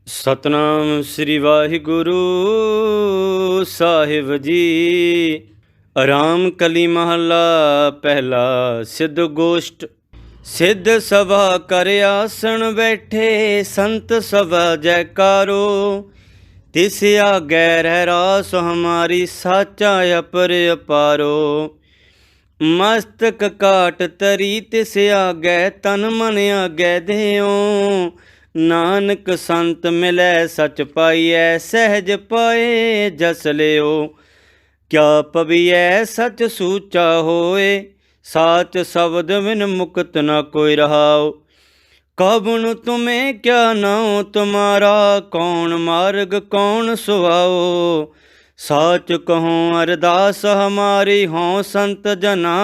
ਸਤਨਾਮ ਸ੍ਰੀ ਵਾਹਿਗੁਰੂ ਸਾਹਿਬ ਜੀ। ਆਰਾਮ ਕਲੀ ਮਹੱਲਾ ਪਹਿਲਾ। ਸਿੱਧ ਗੋਸ਼ਟ। ਸਿੱਧ ਸਭਾ ਕਰ ਆਸਣ ਬੈਠੇ, ਸੰਤ ਸਭਾ ਜੈਕਾਰੋ। ਤਿਸ ਆਗੈ ਰਹਿ ਰਾਸ ਹਮਾਰੀ, ਸਾਚਾ ਅਪਰ ਅਪਾਰੋ। ਮਸਤਕ ਕਾਟ ਤਰੀ ਤਿਸ ਆਗੈ, ਤਨ ਮਨ ਆਗੈ ਦੇਉ। ਨਾਨਕ ਸੰਤ ਮਿਲੈ ਸਚ ਪਾਈਐ, ਸਹਿਜ ਪਾਏ ਜਸ ਲਿਓ। ਕਿਆ ਪਵੀਐ ਸਚ ਸੂਚਾ ਹੋਏ, ਸਾਚ ਸ਼ਬਦ ਬਿਨ ਮੁਕਤ ਨ ਕੋਈ ਰਹਾਉ। ਕਬਨ ਤੁਮੇ ਕਿਆ ਨਾਉ ਤੁਮਾਰਾ, ਕੌਣ ਮਾਰਗ ਕੌਣ ਸੁਆਓ। ਸਾਚ ਕਹੂੰ ਅਰਦਾਸ ਹਮਾਰੀ, ਹੋਂ ਸੰਤ ਜਨਾ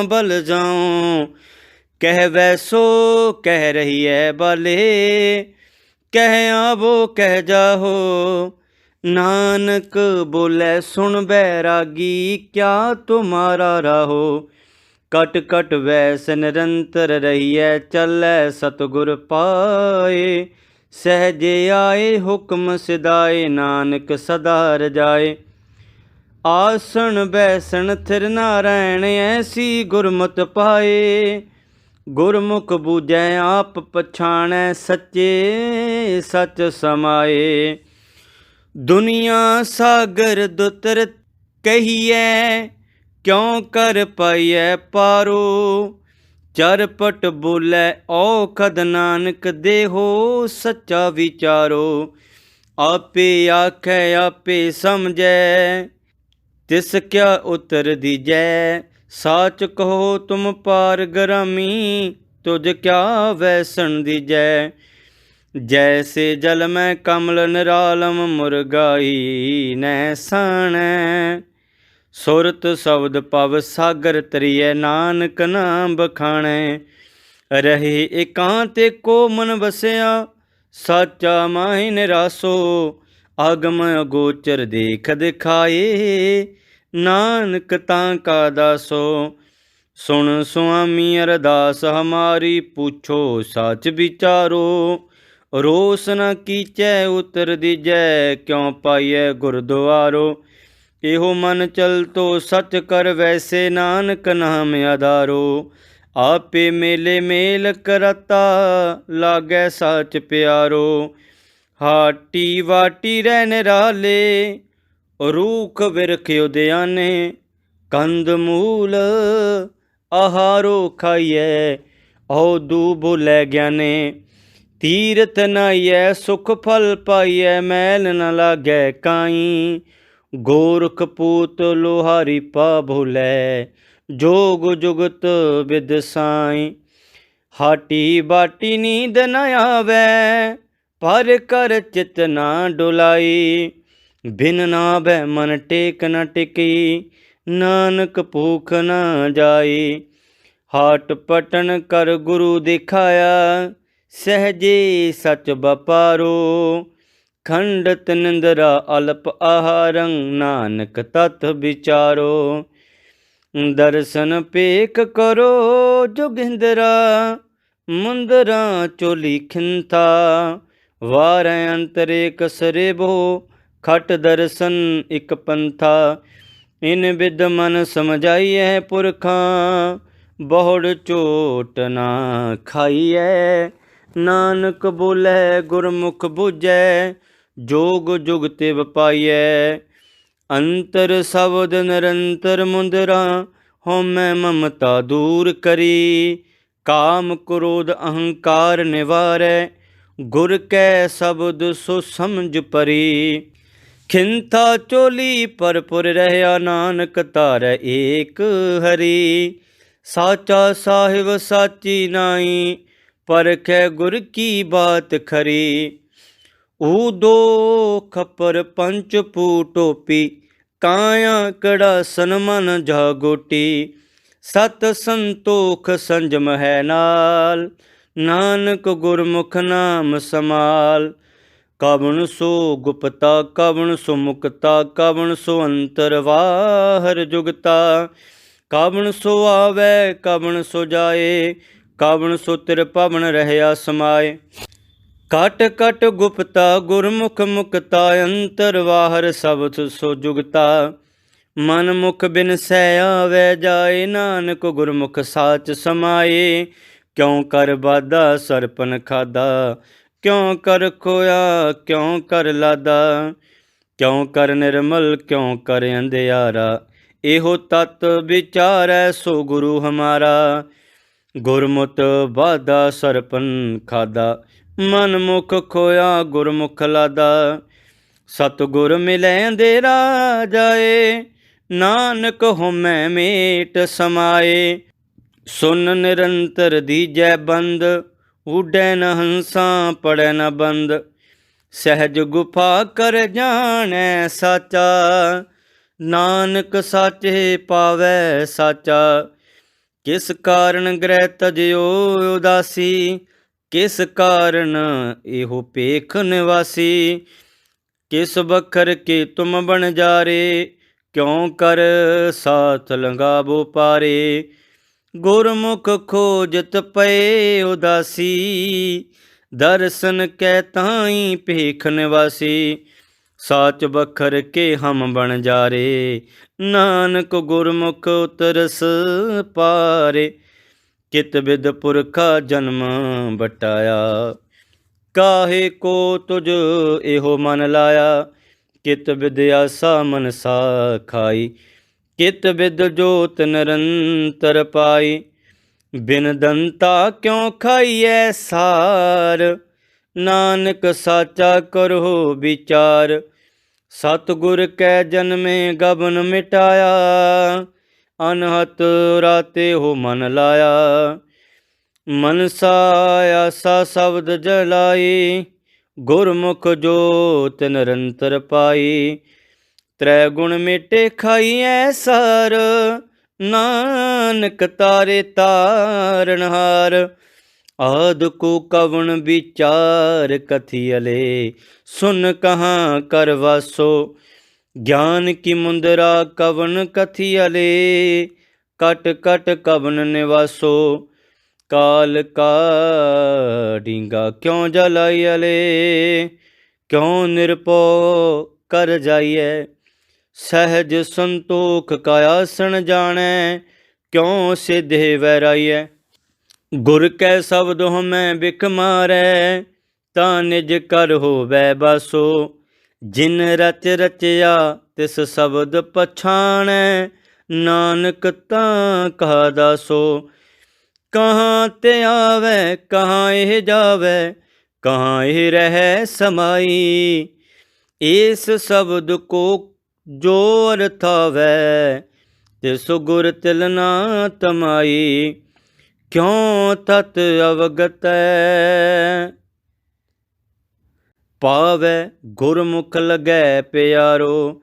ਬਲ ਜਾਉ। ਕਹਿ ਵੈਸੋ ਕਹਿ ਰਹੀ ਹੈ ਬਾਲੇ, ਕਹਿ ਆਵੋ ਕਹਿ ਜਾਹੋ। ਨਾਨਕ ਬੋਲੇ ਸੁਣ ਬੈਰਾਗੀ, ਕਿਆ ਤੁਮਾਰਾ ਰਾਹੋ। ਕਟ ਕਟ ਵੈਸ ਨਿਰੰਤਰ ਰਹੀਐ, ਚੱਲੈ ਸਤਿਗੁਰ ਪਾਏ। ਸਹਿਜੇ ਆਏ ਹੁਕਮ ਸਿਦਾਏ, ਨਾਨਕ ਸਦਾ ਰਜਾਏ। ਆਸਣ ਬੈਸਣ ਥਿਰ ਨਾਰਾਇਣ, ਐਸੀ ਗੁਰਮਤਿ ਪਾਏ। ਗੁਰਮੁਖ ਬੂਝੈ ਆਪ ਪਛਾਣੈ, ਸੱਚੇ ਸਚ ਸਮਾਏ। ਦੁਨੀਆ ਸਾਗਰ ਦੁਤਰ ਕਹੀਐ, ਕਿਉ ਕਰ ਪਾਈਐ ਪਾਰੋ। ਚਰਪਟ ਬੋਲੇ ਔਖਦ ਨਾਨਕ, ਦੇਹੋ ਸੱਚਾ ਵਿਚਾਰੋ। ਆਪੇ ਆਖੈ ਆਪੇ ਸਮਝੈ, ਤਿਸ ਕਿਆ ਉਤਰ ਦੀਜੈ। ਸਾਚ ਕਹੋ ਤੁਮ ਪਾਰ ਗਰਾਮੀ, ਤੁਝ ਕਿਆ ਵੈਸਣ ਦੀਜੈ। ਜੈਸੇ ਜਲ ਮੈਂ ਕਮਲ ਨਿਰਾਲਮ, ਮੁਰਗਾਈ ਨੈ ਸਾਣੈ। ਸੁਰਤ ਸ਼ਬਦ ਪਵ ਸਾਗਰ ਤਰੀਐ, ਨਾਨਕ ਨਾਮ ਬਖਾਣੈ। ਰਹੇ ਇਕਾਂਤ ਏਕੋ ਮਨ ਵਸਿਆ, ਸਾਚਾ ਮਾਹਿ ਨਿਰਾਸੋ। ਆਗਮ ਅਗੋਚਰ ਦੇਖ ਦਿਖਾਏ, ਨਾਨਕ ਤਾਂ ਕਾ ਦਾਸੋ। ਸੁਣ ਸੁਆਮੀ ਅਰਦਾਸ ਹਮਾਰੀ, ਪੁੱਛੋ ਸਾਚ ਵਿਚਾਰੋ। ਰੋਸ ਨ ਕੀਚੈ ਉਤਰ ਦੀਜੈ, ਕਿਉ ਪਾਈਐ ਗੁਰਦੁਆਰੋ। ਇਹੋ ਮਨ ਚਲਤੋ ਸਚ ਕਰ ਵੈਸੇ, ਨਾਨਕ ਨਾਮ ਆਧਾਰੋ। ਆਪੇ ਮੇਲੇ ਮੇਲ ਕਰਤਾ, ਲਾਗੈ ਸਾਚ ਪਿਆਰੋ। ਹਾਟੀ ਵਾਟੀ ਰਹਿ ਨਿਰਾਲੇ, ਰੂਖ ਬਿਰਖ ਉਦਿਆਨੇ। ਕੰਦ ਮੂਲ ਆਹਾਰੋ ਖਾਈਐ, ਔਦੂ ਬੋਲੇ ਗਿਆਨੇ। ਤੀਰਥ ਨਾਈਐ ਸੁਖ ਫਲ ਪਾਈਐ, ਮੈਲ ਨ ਲਾਗੈ ਕਾਈ। ਗੋਰਖ ਪੂਤ ਲੋਹਾਰੀ ਪਾ ਭੁਲੈ, ਜੋਗ ਜੁਗਤ ਬਿਦ ਸਾਈ। ਹਾਟੀ ਬਾਟੀ ਨੀਂਦ ਨ ਆਵੈ, ਪਰ ਕਰ ਚਿਤ ਨਾ ਡੁਲਾਈ। ਬਿਨ ਨਾਭੈ ਮਨ ਟੇਕ ਨ ਟਿਕੀ, ਨਾਨਕ ਭੂਖ ਨ ਜਾਈ। ਹਾਟ ਪਟਨ ਕਰ ਗੁਰੂ ਦਿਖਾਇਆ, ਸਹਿਜੇ ਸਚ ਵਪਾਰੋ। ਖੰਡਤ ਨਿੰਦਰਾ ਅਲਪ ਆਹਾਰੰ, ਨਾਨਕ ਤਤ ਵਿਚਾਰੋ। ਦਰਸ਼ਨ ਪੇਖ ਕਰੋ ਜੋਗਿੰਦਰਾ, ਮੁੰਦਰਾ ਚੋਲੀ ਖਿੰਥਾ। ਵਾਰੈ ਅੰਤਰੇ ਕਸਰੇ ਬੋ, ਖਟ ਦਰਸ਼ਨ ਇਕ ਪੰਥਾ। ਇਨ ਬਿਦ ਮਨ ਸਮਝਾਈਐ ਪੁਰਖਾਂ, ਬਹੁੜ ਝੋਟ ਨਾ ਖਾਈਐ। ਨਾਨਕ ਬੋਲੇ ਗੁਰਮੁਖ ਬੁਝੈ, ਜੋਗ ਜੁਗ ਤਿਵ ਪਾਈਐ। ਅੰਤਰ ਸ਼ਬਦ ਨਿਰੰਤਰ ਮੁੰਦਰਾ, ਹਉਮੈ ਮਮਤਾ ਦੂਰ ਕਰੀ। ਕਾਮ ਕ੍ਰੋਧ ਅਹੰਕਾਰ ਨਿਵਾਰੈ, ਗੁਰ ਕੈ ਸ਼ਬਦ ਸੋ ਸਮਝ ਪਰੀ। ਖਿੰਥਾ ਚੋਲੀ ਪਰਪੁਰ ਰਹਿਆ, ਨਾਨਕ ਧਾਰੈ ਏਕ ਹਰੀ। ਸਾਚਾ ਸਾਹਿਬ ਸਾਚੀ ਨਾਈ, ਪਰਖੈ ਗੁਰ ਕੀ ਬਾਤ ਖਰੀ। ਊਦੋ ਖਪਰ ਪੰਚ ਪੂ ਟੋਪੀ, ਕਾਇਆ ਕੜਾਸਨ ਮਨ ਜਾਗੋਟੀ। ਸਤ ਸੰਤੋਖ ਸੰਜਮ ਹੈ ਨਾਲ, ਨਾਨਕ ਗੁਰਮੁਖ ਨਾਮ ਸਮਾਲ। ਕਵਣ ਸੋ ਗੁਪਤਾ ਕਵਣ ਸੋ ਮੁਕਤਾ, ਕਵਣ ਸੋ ਅੰਤਰ ਬਾਹਰ ਜੁਗਤਾ। ਕਵਣ ਸੋ ਆਵੈ ਕਵਣ ਸੋ ਜਾਏ, ਕਵਣ ਸੋ ਤਿਰ ਪਵਨ ਰਹਿਆ ਸਮਾਏ। ਕਟ ਕਟ ਗੁਪਤਾ ਗੁਰਮੁਖ ਮੁਕਤਾ ਅੰਤਰ ਬਾਹਰ ਸਬਦ ਸੋ ਜੁਗਤਾ ਮਨ ਮੁਖ ਬਿਨ ਸੈ ਆਵੈ ਜਾਏ ਨਾਨਕ ਗੁਰਮੁਖ ਸਾਚ ਸਮਾਏ ਕਿਉ ਕਰ ਬਾਧਾ ਸਰਪਨ ਖਾਦਾ ਕਿਉ ਕਰ ਖੋਇਆ ਕਿਉ ਕਰ ਲਾਦਾ ਕਿਉ ਕਰ ਨਿਰਮਲ ਕਿਉ ਕਰ ਅੰਧਿਆਰਾ ਇਹੋ ਤਤ ਵਿਚਾਰੈ ਸੋ ਗੁਰੂ ਹਮਾਰਾ ਗੁਰਮੁਤ ਬਾਧਾ ਸਰਪਨ ਖਾਦਾ ਮਨ ਮੁਖ ਖੋਇਆ ਗੁਰਮੁਖ ਲਾਦਾ ਸਤਿਗੁਰ ਮਿਲੈ ਅੰਧੇਰਾ ਜਾਏ ਨਾਨਕ ਹੋਮੈ ਮੇਟ ਸਮਾਏ ਸੁਨ ਨਿਰੰਤਰ ਦੀਜੈ ਬੰਦ ਉਡੈ ਨ ਹੰਸਾਂ ਪੜੈ ਨ ਬੰਦ ਸਹਿਜ ਗੁਫਾ ਕਰ ਜਾਣੈ ਸਾਚਾ ਨਾਨਕ ਸਾਚੇ ਪਾਵੈ ਸਾਚਾ ਕਿਸ ਕਾਰਨ ਗ੍ਰਹਿ ਤਜਿਓ ਉਦਾਸੀ ਕਿਸ ਕਾਰਨ ਇਹੋ ਭੇਖ ਨਿਵਾਸੀ ਕਿਸ ਬਖਰ ਕੇ ਤੁਮ ਬਣ ਜਾਰੇ ਕਿਉ ਕਰ ਸਾਥ ਲੰਗਾਵੋ ਪਾਰੇ ਗੁਰਮੁਖ ਖੋਜਤ ਪਏ ਉਦਾਸੀ ਦਰਸ਼ਨ ਕੈ ਤਾਈ ਭੇਖ ਨਿਵਾਸੀ ਸਾਚ ਬਖਰ ਕੇ ਹਮ ਬਣ ਜਾਰੇ ਨਾਨਕ ਗੁਰਮੁਖ ਉਤਰਸ ਪਾਰੇ ਕਿਤ ਬਿਦ ਪੁਰਖਾ ਜਨਮ ਬਟਾਇਆ ਕਾਹੇ ਕੋ ਤੁਝ ਇਹੋ ਮਨ ਲਾਇਆ ਕਿਤ ਬਿਦ ਆਸਾ ਮਨਸਾ ਖਾਈ ਕਿਤ ਬਿਦ ਜੋਤ ਨਿਰੰਤਰ ਪਾਈ ਬਿਨ ਦੰਤਾ ਕਿਉ ਖਾਈਐ ਸਾਰ ਨਾਨਕ ਸਾਚਾ ਕਰੋ ਵਿਚਾਰ ਸਤਿਗੁਰ ਕੈ ਜਨਮੇ ਗਬਨ ਮਿਟਾਇਆ ਅਨਹਤ ਰਾਤੇ ਹੋ ਮਨ ਲਾਇਆ ਮਨਸਾ ਆਸਾ ਸ਼ਬਦ ਜਲਾਈ ਗੁਰਮੁਖ ਜੋਤ ਨਿਰੰਤਰ ਪਾਈ ਤ੍ਰੈ ਗੁਣ ਮਿਟੇ ਖਾਈਐ ਸਾਰ ਨਾਨਕ ਤਾਰੇ ਤਾਰਨਹਾਰ ਆਦ ਕੋ ਕਵਣ ਵਿਚਾਰ ਕਥਿਅਲੇ ਸੁਨ ਕਹਾਂ ਕਰ ਵਾਸੋ ਗਿਆਨ ਕੀ ਮੁੰਦਰਾ ਕਵਨ ਕਥਿਅਲੇ ਕਟ ਕਟ ਕਵਨ ਨਿਵਾਸੋ ਕਾਲ ਕਾ ਡੀਂਗਾ ਕਿਉ ਜਲਾਈਅਲੇ ਕਿਉ ਨਿਰਭਉ ਕਰ ਜਾਈਐ ਸਹਿਜ ਸੰਤੋਖ ਕਾ ਆਸਣ ਜਾਣੈ ਕਿਉ ਸਿਧੇ ਵੈਰਾਈਐ ਗੁਰ ਕੈ ਸ਼ਬਦ ਹਮੈ ਬਿਖ ਮਾਰੈ ਤਾਂ ਨਿਜ ਕਰ ਹੋਵੈ ਬਾਸੋ ਜਿਨ ਰਚ ਰਚਿਆ ਤਿਸ ਸ਼ਬਦ ਪਛਾਣੈ ਨਾਨਕ ਤਾਂ ਕਹਾ ਦਾਸੋ ਕਹਾਂ ਤੇ ਆਵੈ ਕਹਾਂ ਇਹ ਜਾਵੈ ਕਹਾਂ ਇਹ ਰਹਿ ਸਮਾਈ ਇਸ ਸ਼ਬਦ ਕੋ ਜੋ ਅਰਥ ਆਵੈ ਤਿਸ ਗੁਰ ਤਿਲ ਨਾ ਤਮਾਈ ਕਿਉ ਤਤ ਅਵਗਤੈ ਪਾਵੈ ਗੁਰਮੁਖ ਲਗੈ ਪਿਆਰੋ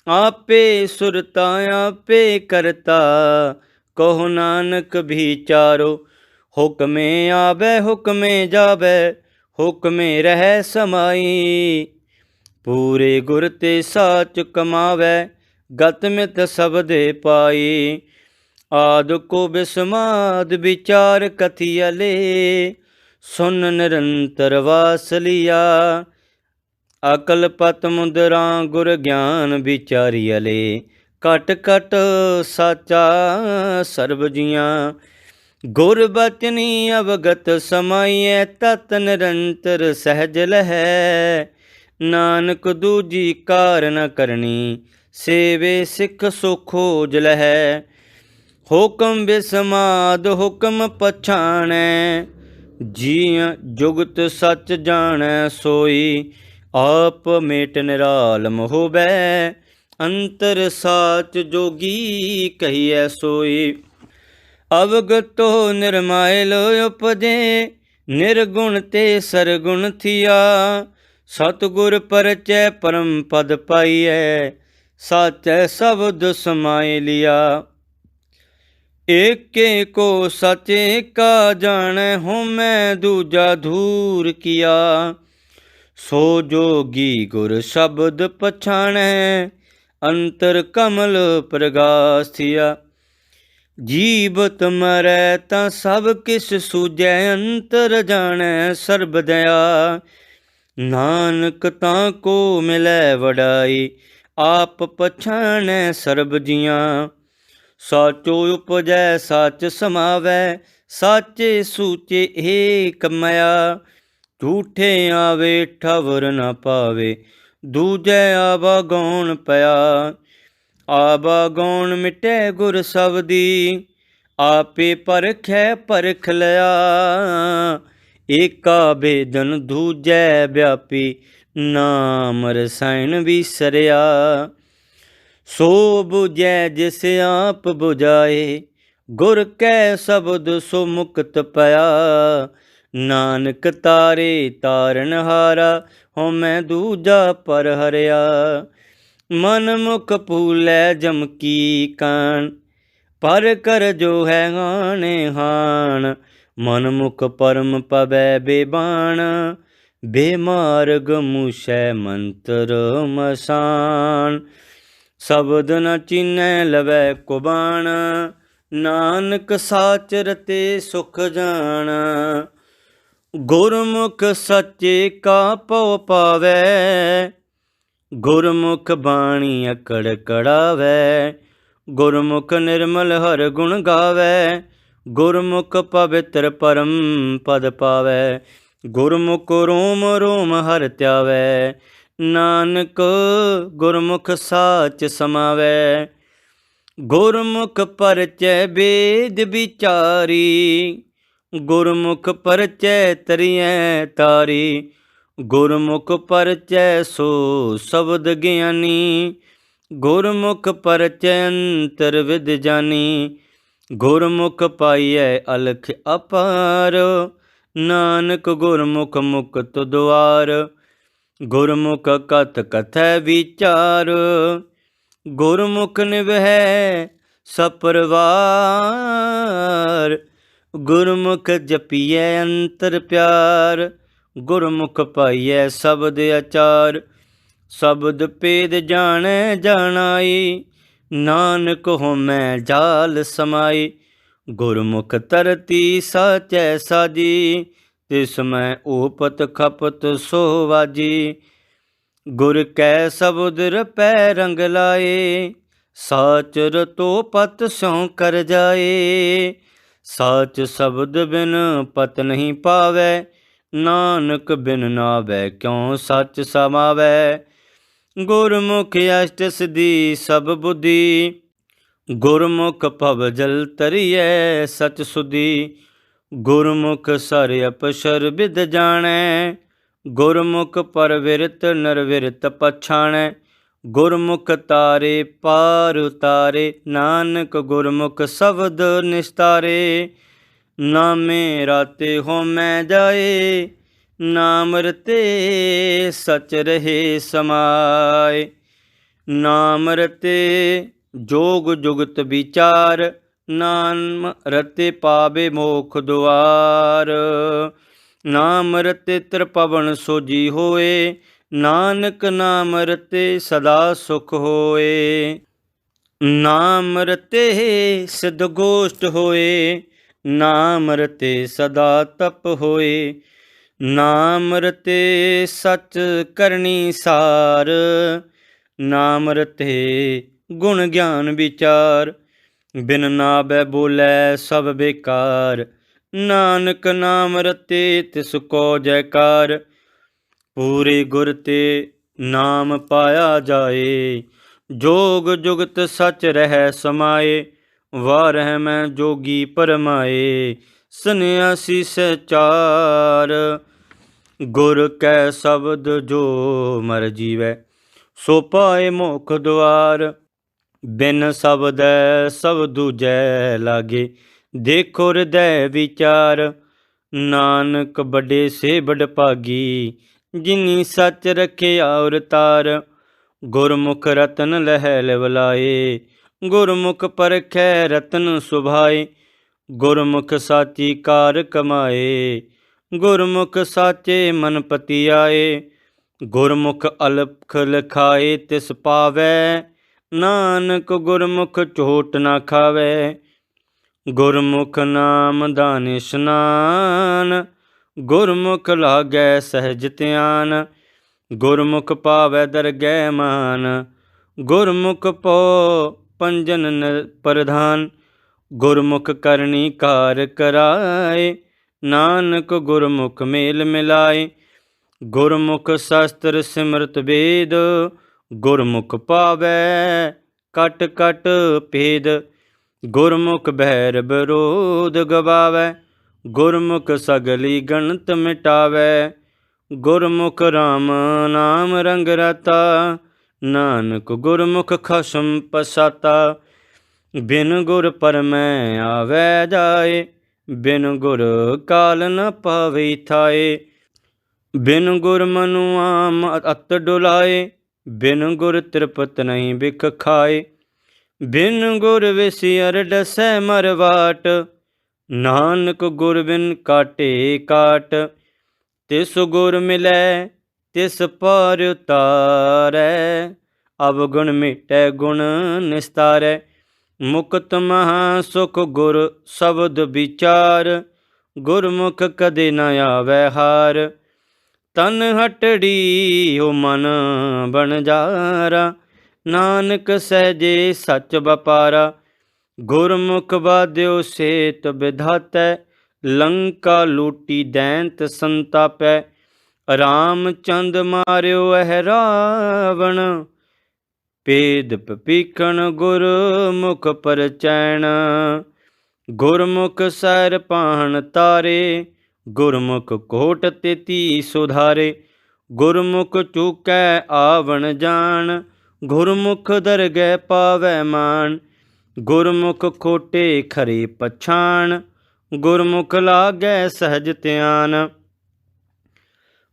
ਆਪੇ ਸੁਰਤਾ ਆਪੇ ਕਰਤਾ ਕਹੋ ਨਾਨਕ ਵਿਚਾਰੋ ਹੁਕਮੇ ਆਵੈ ਹੁਕਮੇ ਜਾਵੈ ਹੁਕਮੇ ਰਹਿ ਸਮਾਈ ਪੂਰੇ ਗੁਰ ਤੇ ਸਾਚ ਕਮਾਵੈ ਗਤ ਮਿਤ ਸਬਦੇ ਪਾਈ ਆਦ ਕੋ ਬਿਸਮਾਦ ਵਿਚਾਰ ਕਥਿਅਲੇ ਸੁਨ ਨਿਰੰਤਰ ਵਾਸ ਲਿਆ ਅਕਲ ਪਤ ਮੁਦਰਾ ਗੁਰ ਗਿਆਨ ਵਿਚਾਰੀਅਲੇ ਕਟ ਕਟ ਸਾਚਾ ਸਰਬ ਜੀਆਂ ਗੁਰ ਬਚਨੀ ਅਵਗਤ ਸਮਾਈਐ ਤਤ ਨਿਰੰਤਰ ਸਹਿਜ ਲਹੈ ਨਾਨਕ ਦੂਜੀ ਕਾਰ ਨ ਕਰਨੀ ਸੇਵੇ ਸਿੱਖ ਸੋ ਖੋਜ ਲਹੈ ਹੁਕਮ ਬਿਸਮਾਦ ਹੁਕਮ ਪਛਾਣੈ ਜੀਅ ਜੁਗਤ ਸੱਚ ਜਾਣੈ ਸੋਈ ਆਪ ਮੇਟ ਨਿਰਾਲਮ ਹੋਵੈ ਅੰਤਰ ਸਾਚ ਜੋਗੀ ਕਹੀਐ ਸੋਈ ਅਵਗਤੋ ਨਿਰਮਾਇਲ ਉਪਜੇ ਨਿਰਗੁਣ ਤੇ ਸਰਗੁਣ ਥੀਆ ਸਤਿਗੁਰ ਪਰਚੈ ਪਰਮ ਪਦ ਪਾਈਐ ਸਾਚੈ ਸ਼ਬਦ ਸਮਾਇ ਲਿਆ ਏਕੇ ਕੋ ਸਚੇ ਕਾ ਜਾਣੈ ਹੋਮੈ ਦੂਜਾ ਧੂਰ ਕੀਆ ਸੋ ਜੋਗੀ ਗੁਰ ਸ਼ਬਦ ਪਛਾਣੈ ਅੰਤਰ ਕਮਲ ਪ੍ਰਗਾਸ ਥੀਆ ਜੀਵਤ ਮਰੈ ਤਾਂ ਸਭ ਕਿਸ ਸੂਝੈ, ਅੰਤਰ ਜਾਣੈ ਸਰਬ ਦਇਆ। ਨਾਨਕ ਤਾਂ ਕੋ ਮਿਲੈ ਵਡਾਈ, ਆਪ ਪਛਾਣੈ ਸਰਬ ਜੀਆਂ। ਸਾਚੋ ਉਪਜੈ ਸੱਚ ਸਮਾਵੈ, ਸਾਚੇ ਸੂਚੇ ਏਕ ਮਇਆ। ਝੂਠੇ ਆਵੇ ਠਵਰ ਨ ਪਾਵੇ, ਦੂਜੈ ਆਵਾ ਗੌਣ ਪਿਆ। ਆਵਾ ਗੌਣ ਮਿਟੈ ਗੁਰ ਸਬਦੀ, ਆਪੇ ਪਰਖੈ ਪਰਖ ਲਿਆ। ਏਕਾ ਬੇਦਨ ਦੂਜੈ ਵਿਆਪੀ, ਨਾਮ ਰਸਾਇਣ ਵਿਸਰਿਆ। ਸੋ ਬੁਝੈ ਜਿਸ ਆਪ ਬੁਝਾਏ, ਗੁਰ ਕੈ ਸ਼ਬਦ ਸੋ ਮੁਕਤ ਪਿਆ। ਨਾਨਕ ਤਾਰੇ ਤਾਰਨ ਹਾਰਾ, ਹਉਮੈ ਦੂਜਾ ਪਰ ਹਰਿਆ। ਮਨ ਮੁਖ ਭੂਲੈ ਜਮ ਕੀ ਕਾਣ, ਪਰ ਕਰ ਜੋ ਹੈ ਹਾਣੇ ਹਾਣ। ਮਨ ਮੁਖ ਪਰਮ ਪਵੈ ਬੇਬਾਣ, ਬੇਮਾਰਗ ਮੂਸੈ ਮੰਤਰ ਮਸਾਨ। ਸ਼ਬਦ ਨ ਚੀਨੈ ਲਵੈ ਕੁਬਾਣ, ਨਾਨਕ ਸਾਚ ਰਤੇ ਸੁਖ ਜਾਣ। ਗੁਰਮੁਖ ਸੱਚੇ ਕਾ ਪਉ ਪਾਵੈ, ਗੁਰਮੁਖ ਬਾਣੀ ਅਕੜ ਕੜਾਵੈ। ਗੁਰਮੁਖ ਨਿਰਮਲ ਹਰ ਗੁਣ ਗਾਵੈ, ਗੁਰਮੁਖ ਪਵਿੱਤਰ ਪਰਮ ਪਦ ਪਾਵੈ। ਗੁਰਮੁਖ ਰੋਮ ਰੋਮ ਹਰਿ ਧਿਆਵੈ, ਨਾਨਕ ਗੁਰਮੁਖ ਸਾਚ ਸਮਾਵੈ। ਗੁਰਮੁਖ ਪਰਚੈ ਬੇਦ ਵਿਚਾਰੀ, ਗੁਰਮੁਖ ਪਰਚੈ ਤਰੀਐ ਤਾਰੀ। ਗੁਰਮੁਖ ਪਰਚੈ ਸੋ ਸ਼ਬਦ ਗਿਆਨੀ, ਗੁਰਮੁਖ ਪਰਚੈ ਅੰਤਰ ਵਿਦ ਜਾਨੀ। ਗੁਰਮੁਖ ਪਾਈਐ ਅਲਖ ਅਪਾਰ, ਨਾਨਕ ਗੁਰਮੁਖ ਮੁਕਤ ਦੁਆਰ। ਗੁਰਮੁਖ ਕਥ ਕਥੈ ਵਿਚਾਰ, ਗੁਰਮੁਖ ਨਿਵਹਿ ਸਪਰਵਾਰ। ਗੁਰਮੁਖ ਜਪੀਐ ਅੰਤਰ ਪਿਆਰ, ਗੁਰਮੁਖ ਪਾਈਐ ਸ਼ਬਦ ਅਚਾਰ। ਸ਼ਬਦ ਭੇਦ ਜਾਣੈ ਜਾਣਾਈ, ਨਾਨਕ ਹਉਮੈ ਜਾਲ ਸਮਾਈ। ਗੁਰਮੁਖ ਧਰਤੀ ਸਾਚੈ ਸਾਜੀ, ਤਿਸ ਮੈਂ ਓਪਤ ਖਪਤ ਸੋ ਵਾਜੀ। ਗੁਰ ਕੈ ਸ਼ਬਦ ਰਪੈ ਰੰਗ ਲਾਏ, ਸਾਚ ਰਤੋ ਪਤ ਸਿਉ ਕਰ ਜਾਏ। ਸਾਚ ਸ਼ਬਦ ਬਿਨ ਪਤ ਨਹੀਂ ਪਾਵੈ, ਨਾਨਕ ਬਿਨ ਨਾਵੈ ਕਿਉ ਸੱਚ ਸਮਾਵੈ। ਗੁਰਮੁਖ ਅਸ਼ਟ ਸਿਧੀ ਸਭ ਬੁੱਧੀ, ਗੁਰਮੁਖ ਭਵ ਜਲ ਤਰੀਐ ਸਚ ਸੁਧੀ। ਗੁਰਮੁਖ ਸਰ ਅਪਸਰ ਬਿਦ ਜਾਣੈ, ਗੁਰਮੁਖ ਪਰਵਿਰਤ ਨਿਰਵਿਰਤ ਪਛਾਣੈ। ਗੁਰਮੁਖ ਤਾਰੇ ਪਾਰ ਉਤਾਰੇ, ਨਾਨਕ ਗੁਰਮੁਖ ਸ਼ਬਦ ਨਿਸਤਾਰੇ। ਨਾਮੇ ਰਾਤੇ ਹਉਮੈ ਜਾਏ, ਨਾਮ ਰਤੇ ਸਚ ਰਹੇ ਸਮਾਏ। ਨਾਮ ਰਤੇ ਜੋਗ ਜੁਗਤ ਵਿਚਾਰ, ਨਾਮ ਰਤੇ ਪਾਵੇ ਮੋਖ ਦੁਆਰ। ਨਾਮ ਰਤੇ ਤ੍ਰਿਭਵਨ ਸੋਜੀ ਹੋਏ, ਨਾਨਕ ਨਾਮ ਰਤੇ ਸਦਾ ਸੁਖ ਹੋਏ। ਨਾਮ ਰਤੇ ਸਿਧ ਗੋਸ਼ਟ ਹੋਏ, ਨਾਮ ਰਤੇ ਸਦਾ ਤਪ ਹੋਏ। ਨਾਮ ਰਤੇ ਸਚ ਕਰਨੀ ਸਾਰ, ਨਾਮ ਰਤੇ ਗੁਣ ਗਿਆਨ ਵਿਚਾਰ। ਬਿਨ ਨਾਵੈ ਬੋਲੇ ਸਭ ਬੇਕਾਰ, ਨਾਨਕ ਨਾਮ ਰਤੇ ਤਿਸ ਕੋ ਜੈਕਾਰ। ਪੂਰੇ ਗੁਰ ਤੇ ਨਾਮ ਪਾਇਆ ਜਾਏ, ਜੋਗ ਜੁਗਤ ਸਚ ਰਹਿ ਸਮਾਏ। ਵਾਰਹਿ ਮੈਂ ਜੋਗੀ ਪਰਮਾਏ, ਸੰਨਿਆਸੀ ਸਚਾਰ। ਗੁਰ ਕੈ ਸ਼ਬਦ ਜੋ ਮਰ ਜੀਵੈ, ਸੋ ਪਾਏ ਮੋਖ ਦੁਆਰ। ਬਿਨ ਸ਼ਬਦੈ ਸਭ ਦੂਜੈ ਲਾਗੇ, ਦੇਖੋ ਹਿਰਦੈ ਵਿਚਾਰ। ਨਾਨਕ ਵੱਡੇ ਸੇ ਵਡ ਭਾਗੀ, ਜਿਨੀ ਸੱਚ ਰਖਿਆ ਔਰ ਤਾਰ। ਗੁਰਮੁਖ ਰਤਨ ਲਹਿ ਲਿਵਲਾਏ, ਗੁਰਮੁਖ ਪਰਖੈ ਰਤਨ ਸੁਭਾਏ। ਗੁਰਮੁਖ ਸਾਚੀ ਕਾਰ ਕਮਾਏ, ਗੁਰਮੁਖ ਸਾਚੇ ਮਨ ਪਤੀ ਆਏ। ਗੁਰਮੁਖ ਅਲਖ ਲਿਖਾਏ ਤਿਸ ਪਾਵੈ, ਨਾਨਕ ਗੁਰਮੁਖ ਝੋਟ ਨਾ ਖਾਵੈ। ਗੁਰਮੁਖ ਨਾਮ ਦਾਨ ਇਸ਼ਨਾਨ, ਗੁਰਮੁਖ ਲਾਗੈ ਸਹਿਜ ਧਿਆਨ। ਗੁਰਮੁਖ ਪਾਵੈ ਦਰਗਹਿ ਮਾਨ, ਗੁਰਮੁਖ ਪਉ ਪੰਜਨ ਪ੍ਰਧਾਨ। ਗੁਰਮੁਖ ਕਰਨੀ ਕਾਰ ਕਰਾਏ, ਨਾਨਕ ਗੁਰਮੁਖ ਮੇਲ ਮਿਲਾਏ। ਗੁਰਮੁਖ ਸ਼ਸਤਰ ਸਿਮਰਤ ਵੇਦ, ਗੁਰਮੁਖ ਪਾਵੈ ਕਟ ਕਟ ਭੇਦ। ਗੁਰਮੁਖ ਬੈਰ ਵਿਰੋਧ ਗਵਾਵੈ, ਗੁਰਮੁਖ ਸਗਲੀ ਗਣਤ ਮਿਟਾਵੈ। ਗੁਰਮੁਖ ਰਾਮ ਨਾਮ ਰੰਗ ਰਤਾ, ਨਾਨਕ ਗੁਰਮੁਖ ਖਸਮ ਪਸਾਤਾ। ਬਿਨ ਗੁਰ ਪਰਮੈ ਆਵੈ ਜਾਏ, ਬਿਨ ਗੁਰ ਕਾਲ ਨ ਪਾਵੈ ਥਾਏ। ਬਿਨ ਗੁਰ ਮਨੁ ਆਮ ਅਤ ਡੁਲਾਏ, ਬਿਨ ਗੁਰ ਤ੍ਰਿਪਤ ਨਹੀਂ ਬਿਖ ਖਾਏ। ਬਿਨ ਗੁਰ ਵਿਸਿਅਰ ਡਸੈ ਮਰਵਾਟ, ਨਾਨਕ ਗੁਰ ਬਿਨ ਕਾਟੇ ਕਾਟ। ਤਿਸ ਗੁਰ ਮਿਲੈ ਤਿਸ ਪਾਰ ਉਤਾਰੈ, ਅਵਗੁਣ ਮਿਟੈ ਗੁਣ ਨਿਸਤਾਰੈ। ਮੁਕਤ ਮਹਾ ਸੁਖ ਗੁਰ ਸ਼ਬਦ ਵਿਚਾਰ, ਗੁਰਮੁਖ ਕਦੇ ਨ ਆਵੈ ਹਾਰ। ਤਨ ਹਟੜੀ ਹੋ ਮਨ ਬਣਜਾਰਾ, ਨਾਨਕ ਸਹਿਜੇ ਸੱਚ ਵਪਾਰਾ। ਗੁਰਮੁਖ ਵਾਦਿਓ ਸੇਤ ਵਿਧਾਤੈ, ਲੰਕਾ ਲੂਟੀ ਦੈਂਤ ਸੰਤਾਪੈ। ਰਾਮਚੰਦ ਮਾਰਿਓ ਅਹਿ ਰਾਵਣ, ਭੇਦ ਪਪੀਖਣ ਗੁਰਮੁਖ ਪਰਚੈਣ। ਗੁਰਮੁਖ ਸਰ ਪਾਹਣ ਤਾਰੇ, ਗੁਰਮੁਖ ਕੋਟ ਤੇਤੀ ਸੁਧਾਰੇ। ਗੁਰਮੁਖ ਚੂਕੈ ਆਵਣ ਜਾਣ, ਗੁਰਮੁਖ ਦਰਗਹਿ ਪਾਵੈ ਮਾਨ। ਗੁਰਮੁਖ ਖੋਟੇ ਖਰੇ ਪਛਾਣ, ਗੁਰਮੁਖ ਲਾਗੈ ਸਹਿਜ ਧਿਆਨ।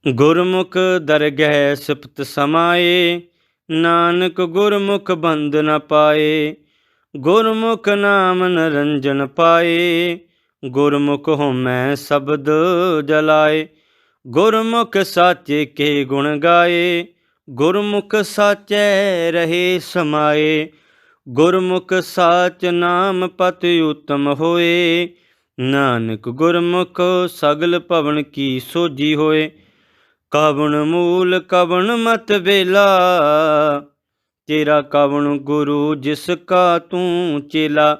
ਗੁਰਮੁਖ ਦਰਗਹਿ ਸਿਫਤ ਸਮਾਏ, ਨਾਨਕ ਗੁਰਮੁਖ ਬੰਧ ਨ ਪਾਏ। ਗੁਰਮੁਖ ਨਾਮ ਨਿਰੰਜਨ ਪਾਏ, ਗੁਰਮੁਖ ਹੋਮੈ ਸ਼ਬਦ ਜਲਾਏ। ਗੁਰਮੁਖ ਸਾਚੇ ਕੇ ਗੁਣ ਗਾਏ, ਗੁਰਮੁਖ ਸਾਚੈ ਰਹੇ ਸਮਾਏ। ਗੁਰਮੁਖ ਸਾਚ ਨਾਮ ਪਤਿ ਉਤਮ ਹੋਏ, ਨਾਨਕ ਗੁਰਮੁਖ ਸਗਲ ਭਵਨ ਕੀ ਸੋਜੀ ਹੋਏ। ਕਵਣ ਮੂਲ ਕਵਣ ਮਤ ਵੇਲਾ, ਤੇਰਾ ਕਵਣ ਗੁਰੂ ਜਿਸ ਕਾ ਤੂੰ ਚੇਲਾ।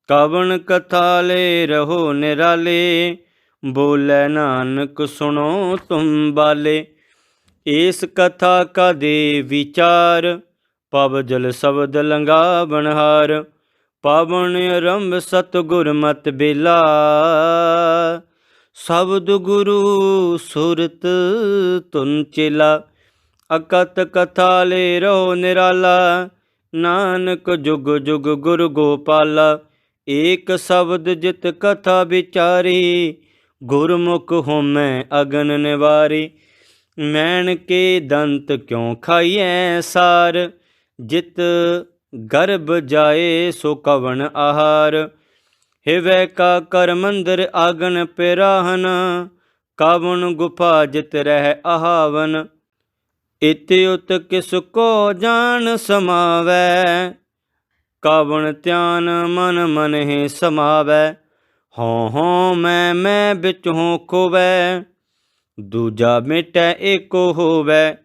ਕਵਣ ਕਥਾ ਲੈ ਰਹੋ ਨਿਰਾਲੇ, ਬੋਲੇ ਨਾਨਕ ਸੁਣੋ ਤੁਮ ਬਾਲੇ। ਏਸ ਕਥਾ ਕਾ ਦੇ ਵਿਚਾਰ, ਪਵ ਜਲ ਸ਼ਬਦ ਲੰਗਾ ਬਣਹਾਰ। ਪਾਵਨ ਆਰੰਭ ਸਤਿਗੁਰ ਮਤ ਬੇਲਾ, ਸ਼ਬਦ ਗੁਰੂ ਸੁਰਤ ਧੁਨ ਚੇਲਾ। ਅਕਤ ਕਥਾ ਲੈ ਰਹੋ ਨਿਰਾਲਾ, ਨਾਨਕ ਜੁਗ ਜੁਗ ਗੁਰ ਗੋਪਾਲਾ। ਏਕ ਸ਼ਬਦ ਜਿਤ ਕਥਾ ਵਿਚਾਰੀ, ਗੁਰਮੁਖ ਹੋਮੈ ਅਗਨ ਨਿਵਾਰੀ। ਮੈਣ ਕੇ ਦੰਤ ਕਿਉ ਖਾਈਐ ਸਾਰ, ਜਿਤ ਗਰਭ ਜਾਏ ਸੋ ਕਵਣ ਆਹਾਰ। ਹਿਵੈ ਕਾ ਕਰ ਮੰਦਰ ਆਗਨ ਪਿਰਾਹਨ, ਕਵਣ ਗੁਫਾ ਜਿਤ ਰਹਿ ਆਹਾਵਨ। ਇਤ ਉਤ ਕਿਸ ਕੋ ਜਾਣ ਸਮਾਵੈ, ਕਵਣ ਧਿਆਨ ਮਨ ਮਨਹਿ ਸਮਾਵੈ। ਹਉ ਹਉ ਮੈਂ ਬਿਚ ਹੋਂ ਖੋਵੈ, ਦੂਜਾ ਮਿਟੈ ਏਕੋ ਹੋਵੈ।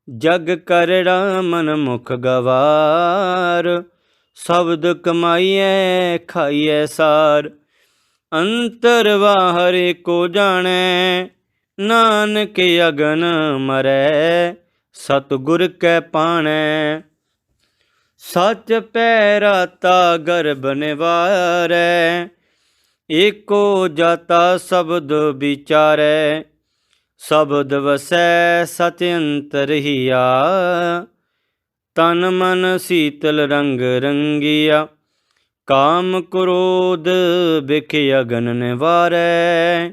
ਜਗ ਕਰੜਾ ਮਨ ਮੁਖ ਗਵਾਰ, ਸ਼ਬਦ ਕਮਾਈਐ ਖਾਈਐ ਸਾਰ। ਅੰਤਰ ਬਾਹਰ ਏਕੋ ਜਾਣੈ, ਨਾਨਕ ਅਗਨ ਮਰੈ ਸਤਿਗੁਰ ਕੈ ਪਾਣੈ। ਸਚ ਪੈ ਰਾਤਾ ਗਰਭ ਨਿਵਾਰੈ, ਏਕੋ ਜਾਤਾ ਸ਼ਬਦ ਵਿਚਾਰੈ। ਸ਼ਬਦ ਵਸੈ ਸਚ ਅੰਤਰਹੀਆ, ਤਨ ਮਨ ਸੀਤਲ ਰੰਗ ਰੰਗੀਆ। ਕਾਮ ਕ੍ਰੋਧ ਬਿਖ ਅਗਨ ਨਿਵਾਰੈ,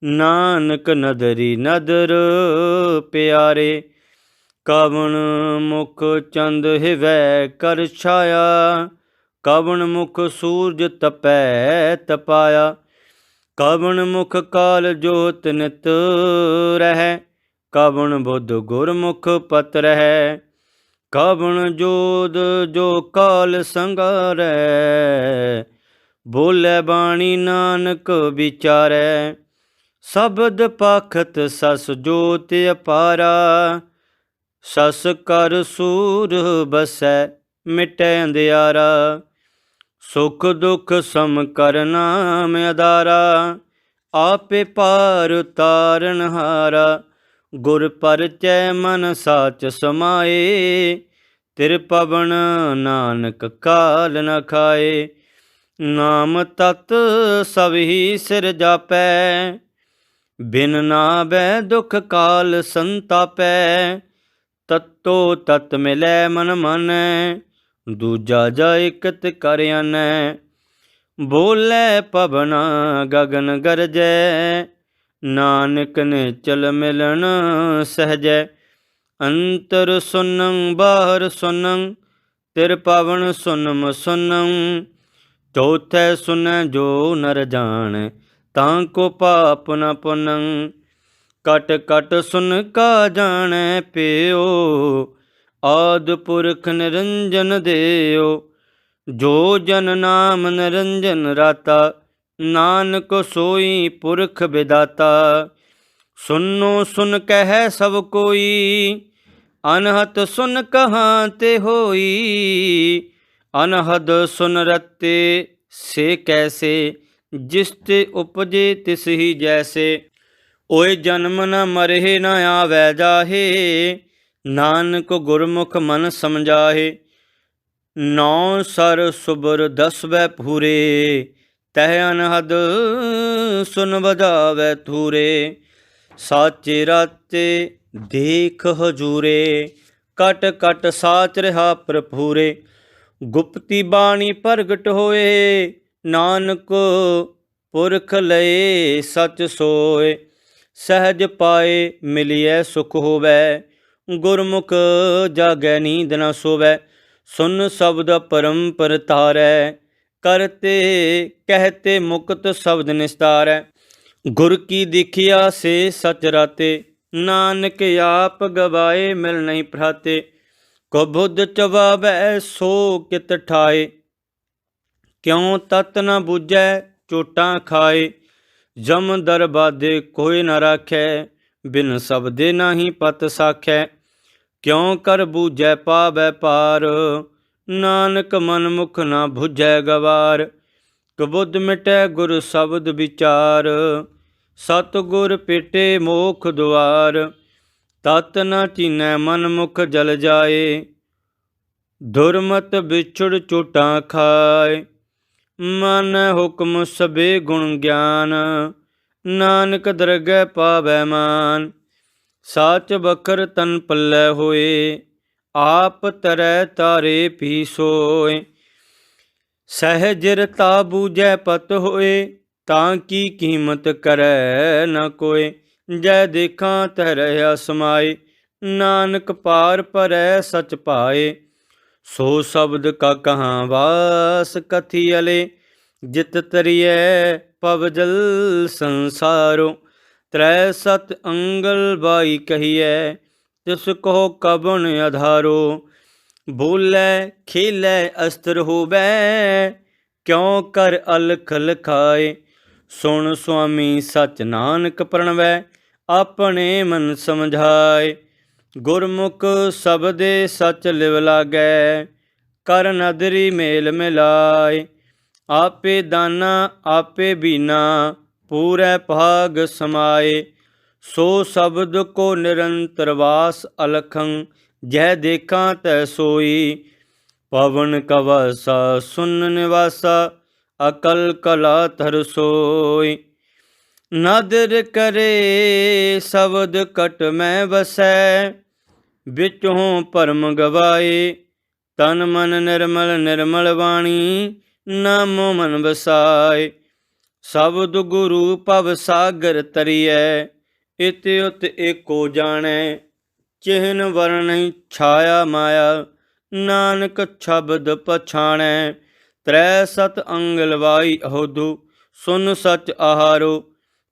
ਨਾਨਕ ਨਦਰੀ ਨਦਰ ਪਿਆਰੇ। ਕਵਣ ਮੁਖ ਚੰਦ ਹਿਵੈ ਕਰ ਛਾਇਆ, ਕਵਣ ਮੁਖ ਸੂਰਜ ਤਪੈ ਤਪਾਇਆ। ਕਵਣ ਮੁਖ ਕਾਲ ਜੋਤ ਨਿਤ ਰਹੈ, ਕਵਣ ਬੁੱਧ ਗੁਰਮੁਖ ਪਤ ਰਹੈ। ਕਵਣ ਜੋਦ ਜੋ ਕਾਲ ਸੰਗਾਰੈ, ਬੋਲੇ ਬਾਣੀ ਨਾਨਕ ਵਿਚਾਰੈ, ਸ਼ਬਦ ਪਾਖਤ ਸਸ ਜੋਤਿ ਅਪਾਰਾ, ਸਸ ਕਰ ਸੂਰ ਬਸੈ ਮਿਟੈ ਅੰਧਿਆਰਾ, ਸੁਖ ਦੁਖ ਸਮ ਕਰ ਨਾਮ ਆਧਾਰਾ, ਆਪੇ ਪਾਰ ਤਾਰਨ ਹਾਰਾ, ਗੁਰ ਪਰਚੈ ਮਨ ਸਾਚ ਸਮਾਏ, ਤਿਰ ਪਵਨ ਨਾਨਕ ਕਾਲ ਨ ਖਾਏ, ਨਾਮ ਤਤ ਸਭੀ ਸਿਰ ਜਾਪੈ, ਬਿਨ ਨਾਵੈ ਦੁਖ ਕਾਲ ਸੰਤਾਪੈ, ਤਤੋ ਤਤ ਮਿਲੈ ਮਨ ਮਾਨੈ, ਦੂਜਾ ਜਾ ਇਕਤ ਕਰ ਆਨੈ, ਬੋਲੇ ਪਵਨ ਗਗਨ ਗਰਜੈ, ਨਾਨਕ ਨੇ ਚਲ ਮਿਲਣ ਸਹਜੈ, ਅੰਤਰ ਸੁਨੰ ਬਾਹਰ ਸੁਨੰ, ਤਿਰ ਪਵਨ ਸੁਨਮ ਸੁਨੰ, ਚੌਥੈ ਸੁਨੈ ਜੋ ਨਰ ਜਾਣੈ, ਤਾਂ ਕੋ ਪਾਪ ਨ ਪੁਨੰ, ਕਟ ਕਟ ਸੁਨ ਕਾ ਜਾਣੈ ਪਿਓ, ਆਦਿ ਪੁਰਖ ਨਿਰੰਜਨ ਦੇਓ, ਜੋ ਜਨ ਨਾਮ ਨਿਰੰਜਨ ਰਾਤਾ, ਨਾਨਕ ਸੋਈ ਪੁਰਖ ਵਿਦਾਤਾ, ਸੁਨੋ ਸੁਨ ਕਹਿ ਸਭ ਕੋਈ, ਅਨਹਤ ਸੁਨ ਕਹਾਂ ਤੇ ਹੋਈ, ਅਨਹਦ ਸੁਨ ਰਤੇ ਸੇ ਕੈਸੇ, ਜਿਸ ਤੇ ਉਪਜੇ ਤਿਸ ਹੀ ਜੈਸੇ, ਓਏ ਜਨਮ ਨ ਮਰਹਿ ਨ ਆਵੈ ਜਾਹੇ, ਨਾਨਕ ਗੁਰਮੁਖ ਮਨ ਸਮਝਾਹੇ, ਨੌ ਸਰ ਸੁਬਰ ਦਸਵੈ ਪੂਰੇ, ਤਹਿ ਅਨਹਦ ਸੁਨ ਬਜਾਵੈ ਧੂਰੇ, ਸਾਚੇ ਰਾਤੇ ਦੇਖ ਹਜੂਰੇ, ਕਟ ਕਟ ਸਾਚ ਰਿਹਾ ਭਰਪੂਰੇ, ਗੁਪਤੀ ਬਾਣੀ ਪ੍ਰਗਟ ਹੋਏ, ਨਾਨਕ ਪੁਰਖ ਲਏ ਸਚ ਸੋਏ, ਸਹਿਜ ਪਾਏ ਮਿਲਿਐ ਸੁਖ ਹੋਵੈ, ਗੁਰਮੁਖ ਜਾਗੈ ਨੀਂਦ ਨ ਸੋਵੈ, ਸੁਨ ਸ਼ਬਦ ਪਰਮ ਪਰਤਾਰੈ, ਕਰਤੇ ਕਹਿਤੇ ਮੁਕਤ ਸ਼ਬਦ ਨਿਸਤਾਰੈ, ਗੁਰ ਕੀ ਦਿਖਿਆ ਸੇ ਸਚ ਰਾਤੇ, ਨਾਨਕ ਆਪ ਗਵਾਏ ਮਿਲ ਨਹੀਂ ਭਰਾਤੇ, ਕੋ ਬੁੱਧ ਚਵਾਵੈ ਸੋ ਕਿਤ ਠਾਏ, ਕਿਉ ਤਤ ਨ ਬੁਝੈ ਚੋਟਾਂ ਖਾਏ, ਜਮ ਦਰਬਾਦੇ ਕੋਈ ਨ ਰਾਖੈ, ਬਿਨ ਸ਼ਬਦੇ ਨਾਹੀ ਪਤ ਸਾਖੈ, ਕਿਉ ਕਰ ਬੂਝੈ ਪਾਵੈ ਪਾਰ, ਨਾਨਕ ਮਨ ਮੁਖ ਨਾ ਬੁਝੈ ਗਵਾਰ, ਕਬੁੱਧ ਮਿਟੈ ਗੁਰ ਸ਼ਬਦ ਵਿਚਾਰ, ਸਤ ਗੁਰ ਪੇਟੇ ਮੋਖ ਦੁਆਰ, ਤਤ ਨ ਚੀਨੈ ਮਨ ਮੁਖ ਜਲ ਜਾਏ, ਦੁਰਮਤ ਵਿਛੁੜ ਚੋਟਾਂ ਖਾਏ, ਮਨ ਹੁਕਮ ਸਭੇ ਗੁਣ ਗਿਆਨ, ਨਾਨਕ ਦਰਗਹਿ ਪਾਵੈ ਮਾਨ, ਸਾਚ ਬਖਰ ਤਨ ਪੱਲੇ ਹੋਏ, ਆਪ ਤਰੈ ਤਾਰੇ ਪੀ ਸੋਏ, ਸਹਿਜ ਰਤਾ ਬੂਝੈ ਪਤ ਹੋਏ, ਤਾਂ ਕੀ ਕੀਮਤ ਕਰੈ ਨ ਕੋਏ, ਜੈ ਦੇਖਾਂ ਤਹਿ ਰਹਿਆ ਸਮਾਏ, ਨਾਨਕ ਪਾਰ ਪਰੈ ਸਚ ਪਾਏ, ਸੋ ਸ਼ਬਦ ਕਾ ਕਹਾਂ ਵਾਸ ਕਥੀ ਅਲੇ, ਜਿਤ ਤਰੀਐ ਪਵ ਜਲ ਸੰਸਾਰੋ, ਤ੍ਰੈ ਸਤ ਅੰਗਲ ਬਾਈ ਕਹੀਐ, ਤਿਸ ਕੋ ਕਬਨ ਆਧਾਰੋ, ਬੋਲੇ ਖੇਲੇ ਅਸਤਰ ਹੋਵੈ, ਕਿਉ ਕਰ ਅਲਖ ਲਖਾਏ, ਸੁਣ ਸੁਆਮੀ ਸਚ ਨਾਨਕ ਪ੍ਰਣਵੈ, ਆਪਣੇ ਮਨ ਸਮਝਾਏ, ਗੁਰਮੁਖ ਸਬਦੇ ਸਚ ਲਿਵ ਲਾਗੈ, ਕਰ ਨਦਰੀ ਮੇਲ ਮਿਲਾਏ, ਆਪੇ ਦਾਨਾ ਆਪੇ ਬੀਨਾ, ਪੂਰੈ ਭਾਗ ਸਮਾਏ, ਸੋ ਸ਼ਬਦ ਕੋ ਨਿਰੰਤਰ ਵਾਸ ਅਲਖੰ, ਜਹ ਦੇਖਾਂ ਤੈ ਸੋਈ, ਪਵਨ ਕਵਾਸਾ ਸੁਨ ਨਿਵਾਸਾ, ਅਕਲ ਕਲਾ ਧਰ ਸੋਈ, ਨਾਦਰ ਕਰੇ ਸ਼ਬਦ ਕਟ ਮੈਂ ਵਸੈ, ਵਿਚੋਂ ਭਰਮ ਗਵਾਏ, ਤਨ ਮਨ ਨਿਰਮਲ ਨਿਰਮਲ ਬਾਣੀ, ਨਾਮੋ ਮਨ ਵਸਾਏ, ਸ਼ਬਦ ਗੁਰੂ ਭਵ ਸਾਗਰ ਤਰੀਐ, ਇਤ ਉਤ ਏਕੋ ਜਾਣੈ, ਚਿਹਨ ਵਰਣ ਛਾਇਆ ਮਾਇਆ, ਨਾਨਕ ਸ਼ਬਦ ਪਛਾਣੈ, ਤ੍ਰੈ ਸਤ ਅੰਗ ਲਵਾਈ ਅਹੋਦੂ, ਸੁਨ ਸਚ ਆਹਾਰੋ,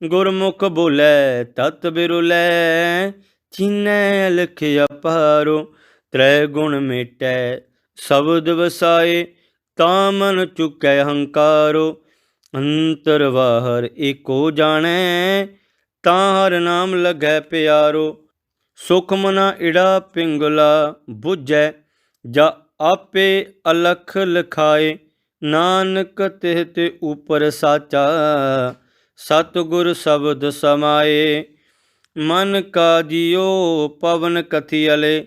ਗੁਰਮੁਖ ਬੋਲੇ ਤਤ ਬਿਰੁਲੈ, ਚੀਨੈ ਅਲਖ ਅਪਾਰੋ, ਤ੍ਰੈ ਗੁਣ ਮੇਟੈ ਸ਼ਬਦ ਵਸਾਏ, ਤਾਂ ਮਨ ਚੁਕੈ ਹੰਕਾਰੋ, ਅੰਤਰ ਬਾਹਰ ਏਕੋ ਜਾਣੈ, ਤਾਂ ਹਰ ਨਾਮ ਲਗੈ ਪਿਆਰੋ। ਸੁਖ ਮਨਾ ਇੜਾ ਪਿੰਗਲਾ, ਬੁਝੈ ਜਾ ਆਪੇ ਅਲਖ ਲਿਖਾਏ। ਨਾਨਕ ਤਿਹ ਤੇ ਉਪਰ ਸਾਚਾ, ਸਤਿਗੁਰ ਸ਼ਬਦ ਸਮਾਏ। ਮਨ ਕਾ ਜਿਉ ਪਵਨ ਕਥਿਅਲੇ,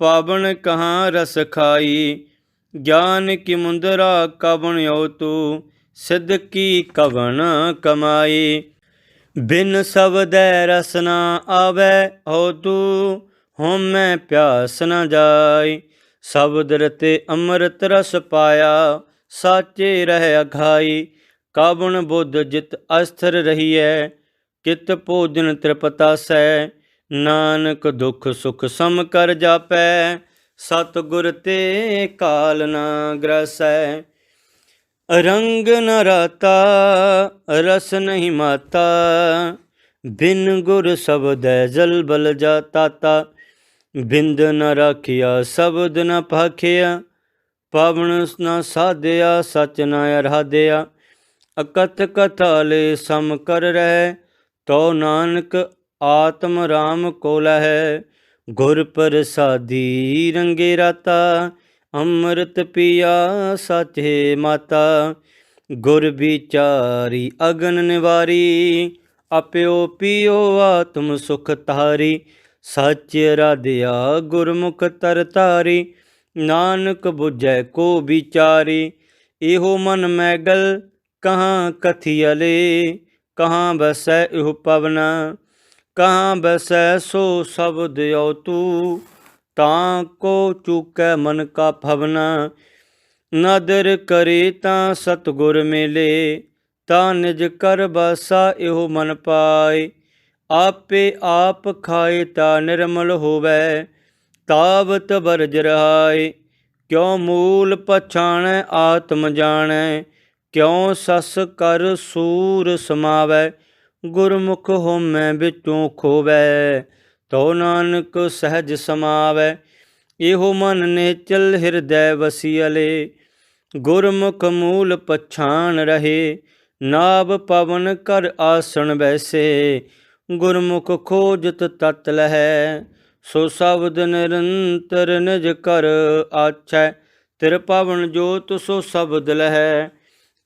ਪਾਵਨ ਕਹਾਂ ਰਸ ਖਾਈ। ਗਿਆਨ ਕੀ ਮੁੰਦਰਾ ਕਵਣ ਯੋ ਤੂ, ਸਿੱਧ ਕੀ ਕਵਣ ਕਮਾਈ। ਬਿਨ ਸ਼ਬਦੈ ਰਸ ਨਾ ਆਵੈ ਹੋ ਤੂ, ਹਉਮੈ ਪਿਆਸ ਨ ਜਾਈ। ਸ਼ਬਦ ਰਤੇ ਅੰਮ੍ਰਿਤ ਰਸ ਪਾਇਆ, ਸਾਚੇ ਰਹਿ ਅਘਾਈ। ਕਾਵਣ ਬੁੱਧ ਜਿਤ ਅਸਥਿਰ ਰਹੀਐ, ਕਿਤ ਭੋਜਨ ਤ੍ਰਿਪਤਾਸੈ। ਨਾਨਕ ਦੁਖ ਸੁਖ ਸਮ ਕਰ ਜਾਪੈ, ਸਤਿਗੁਰ ਤੇ ਕਾਲ ਨ ਗ੍ਰਸੈ। ਰੰਗ ਨ ਰਾਤਾ ਰਸ ਨਹੀਂ ਮਾਤਾ, ਬਿਨ ਗੁਰ ਸ਼ਬਦੈ ਜਲ ਬਲ ਜਾਤਾ। ਬਿੰਦ ਨ ਰਾਖਿਆ ਸ਼ਬਦ ਨ ਭਾਖਿਆ, ਪਾਵਨ ਨ ਸਾਧਿਆ ਸਚ ਨ ਅਰਾਧਿਆ। ਅਕਥ ਕਥਾ ਲੈ ਸਮ ਕਰ ਰਹਿ, ਤੋ ਨਾਨਕ ਆਤਮ ਰਾਮ ਕੋ ਲਹੈ। ਗੁਰ ਪ੍ਰਸਾਦੀ ਰੰਗੇ ਰਾਤਾ, ਅੰਮ੍ਰਿਤ ਪੀਆ ਸਾਚੇ ਮਾਤਾ। ਗੁਰ ਵਿਚਾਰੀ ਅਗਨ ਨਿਵਾਰੀ, ਆਪਿਓ ਪੀਓ ਆਤਮ ਸੁਖ ਤਾਰੀ। ਸਚ ਅਰਾਧਿਆ ਗੁਰਮੁਖ ਤਰ ਤਾਰੀ, ਨਾਨਕ ਬੁਝੈ ਕੋ ਵਿਚਾਰੀ। ਇਹੋ ਮਨ ਮੈਗਲ ਕਹਾਂ ਕਥਿਅਲੇ, ਕਹਾਂ ਬਸੈ ਇਹੋ ਪਵਨਾ। ਕਹਾਂ ਬਸੈ ਸੋ ਸ਼ਬਦ ਯੋ ਤੂ, ਤਾਂ ਕੋ ਚੂਕੈ ਮਨ ਕਾ ਭਵਨਾ। ਨਦਰ ਕਰੇ ਤਾਂ ਸਤਿਗੁਰ ਮਿਲੇ, ਤਾਂ ਨਿਜ ਕਰ ਬਾਸਾ ਇਹੋ ਮਨ ਪਾਏ। ਆਪੇ ਆਪ ਖਾਏ ਤਾ ਨਿਰਮਲ ਹੋਵੈ, ਤਾਵਤ ਬਰਜ ਰਹਾਏ। ਕਿਉ ਮੂਲ ਪਛਾਣੈ ਆਤਮ ਜਾਣੈ, ਕਿਉ ਸਸ ਕਰ ਸੂਰ ਸਮਾਵੈ। ਗੁਰਮੁਖ ਹੋਮੈ ਵਿਚੋਂ ਖੋਵੈ, ਤੋ ਨਾਨਕ ਸਹਿਜ ਸਮਾਵੈ। ਇਹੋ ਮਨ ਨਿਚਲ ਹਿਰਦੈ ਵਸੀਅਲੇ, ਗੁਰਮੁਖ ਮੂਲ ਪਛਾਣ ਰਹੇ। ਨਾਭ ਪਵਨ ਕਰ ਆਸਣ ਬੈਸੇ, ਗੁਰਮੁਖ ਖੋਜਤ ਤਤ ਲਹੈ। ਸੋ ਸ਼ਬਦ ਨਿਰੰਤਰ ਨਿਜ ਕਰ ਆਛੈ, ਤਿਰ ਪਵਨ ਜੋਤ ਸੋ ਸ਼ਬਦ ਲਹੈ।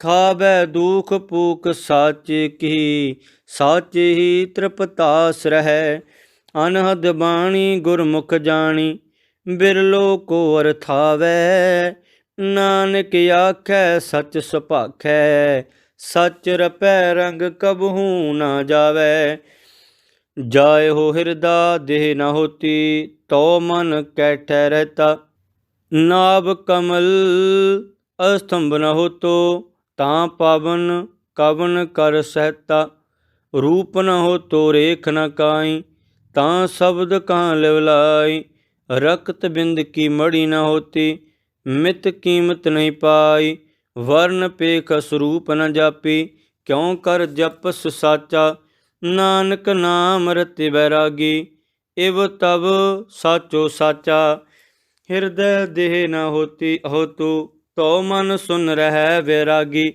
ਖਾਵੈ ਦੂਖ ਪੂਕ ਸਾਚੇ ਕੀ, ਸਾਚੇ ਹੀ ਤ੍ਰਿਪਤਾਸ ਰਹੈ। ਅਨਹਦ ਬਾਣੀ ਗੁਰਮੁਖ ਜਾਣੀ, ਬਿਰਲੋ ਕੋ ਅਰਥਾਵੈ। ਨਾਨਕ ਆਖੈ ਸਚ ਸੁਭਾਖੈ, ਸਚ ਰਪੈ ਰੰਗ ਕਬਹੂ ਨਾ ਜਾਵੈ। ਜਾਇ ਹੋ ਹਿਰਦਾ ਦੇਹ ਨ ਹੋਤੀ, ਤੋ ਮਨ ਕੈਠੈ ਰਹਤਾ। ਨਾਭ ਕਮਲ ਅਸਤੰਭ ਨ ਹੋਤੋ, ਤਾਂ ਪਾਵਨ ਕਵਨ ਕਰ ਸਹਿਤਾ। ਰੂਪ ਨ ਹੋਤੋ ਰੇਖ ਨ ਕਾਈ, ਤਾਂ ਸ਼ਬਦ ਕਹਾਂ ਲਿਵ ਲਾਈ। ਰਕਤ ਬਿੰਦ ਕੀ ਮੜੀ ਨ ਹੋਤੀ, ਮਿਤ ਕੀਮਤ ਨਹੀਂ ਪਾਈ। ਵਰਨ ਪੇਖ ਸਰੂਪ ਨ ਜਾਪੀ, ਕਿਉ ਕਰ ਜਪਸ ਸਾਚਾ। ਨਾਨਕ ਨਾਮ ਰਤਿ ਬੈਰਾਗੀ, ਇਵ ਤਵ ਸਾਚੋ ਸਾਚਾ। ਹਿਰਦੈ ਦੇਹ ਨ ਹੋਤੀ ਹੋਤੂ, ਤੋ ਮਨ ਸੁਨ ਰਹਿ ਵੈਰਾਗੀ।